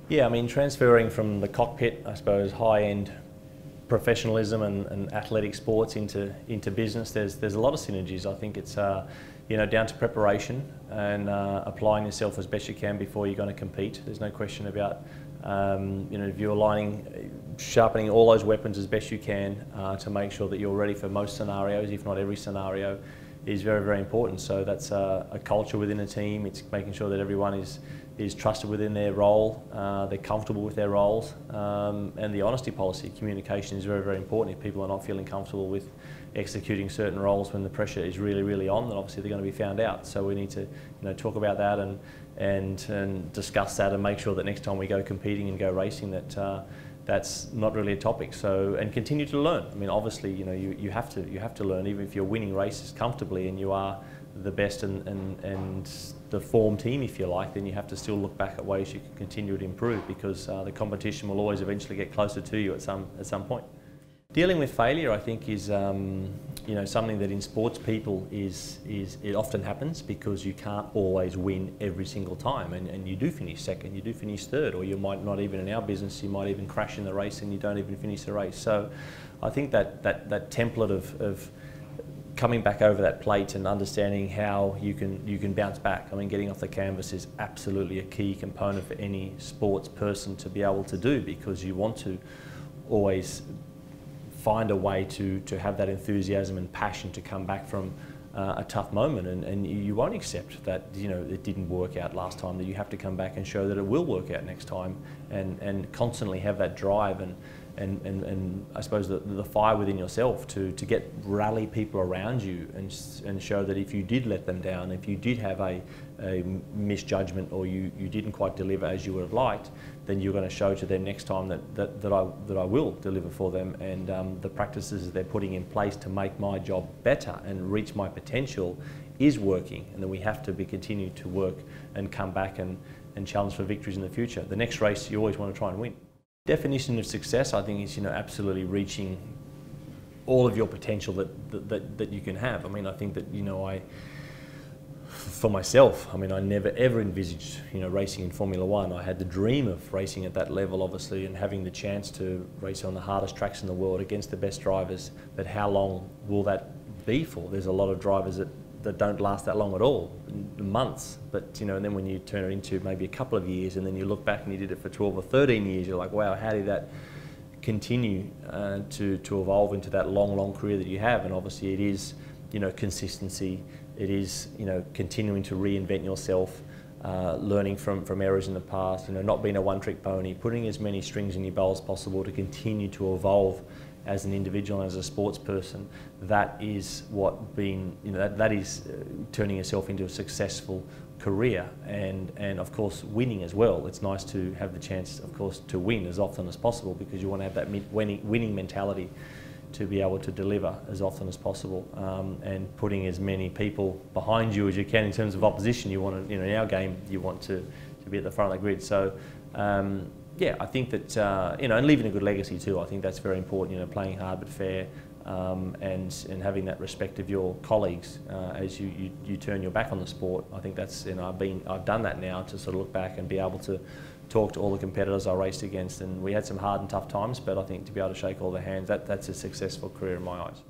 Yeah, I mean, transferring from the cockpit, I suppose, high-end professionalism and athletic sports into business, there's a lot of synergies. I think it's down to preparation and applying yourself as best you can before you're going to compete. There's no question about if you're sharpening all those weapons as best you can to make sure that you're ready for most scenarios, if not every scenario, is very, very important. So that's a culture within a team. It's making sure that everyone is trusted within their role, they're comfortable with their roles, and the honesty policy, communication is very, very important. If people are not feeling comfortable with executing certain roles when the pressure is really, really on, then obviously they're going to be found out. So we need to talk about that and discuss that and make sure that next time we go competing and go racing that that's not really a topic. So, and continue to learn. I mean, obviously, you have to learn. Even if you're winning races comfortably and you are the best and the form team, if you like, then you have to still look back at ways you can continue to improve, because the competition will always eventually get closer to you at some point. Dealing with failure, I think, is something that in sports people it often happens, because you can't always win every single time, and you do finish second, you do finish third, or you might not even, in our business, you might even crash in the race and you don't even finish the race. So I think that template of coming back over that plate and understanding how you can bounce back. I mean, getting off the canvas is absolutely a key component for any sports person to be able to do, because you want to always find a way to have that enthusiasm and passion to come back from a tough moment, and you won't accept that it didn't work out last time, that you have to come back and show that it will work out next time, and constantly have that drive and I suppose the fire within yourself to rally people around you and show that if you did let them down, if you did have a misjudgment, or you didn't quite deliver as you would have liked, then you're going to show to them next time that I will deliver for them, and the practices they're putting in place to make my job better and reach my potential is working, and then we have to continue to work and come back and challenge for victories in the future. The next race you always want to try and win. Definition of success, I think, is absolutely reaching all of your potential that you can have. I mean, I think that for myself, I mean, I never ever envisaged racing in Formula One. I had the dream of racing at that level, obviously, and having the chance to race on the hardest tracks in the world against the best drivers. But how long will that be for? There's a lot of drivers that don't last that long at all, months. But and then when you turn it into maybe a couple of years, and then you look back and you did it for 12 or 13 years, you're like, wow, how did that continue to evolve into that long career that you have? And obviously it is consistency, it is continuing to reinvent yourself, learning from errors in the past, not being a one-trick pony, putting as many strings in your bow as possible to continue to evolve as an individual and as a sports person. That is what that is turning yourself into a successful career, and of course winning as well. It's nice to have the chance, of course, to win as often as possible, because you want to have that winning mentality to be able to deliver as often as possible, and putting as many people behind you as you can in terms of opposition. You want to, in our game, you want to be at the front of the grid. So yeah, I think that and leaving a good legacy too. I think that's very important. Playing hard but fair, and having that respect of your colleagues as you turn your back on the sport. I think that's I've done that now, to sort of look back and be able to talk to all the competitors I raced against, and we had some hard and tough times, but I think to be able to shake all their hands, that's a successful career in my eyes.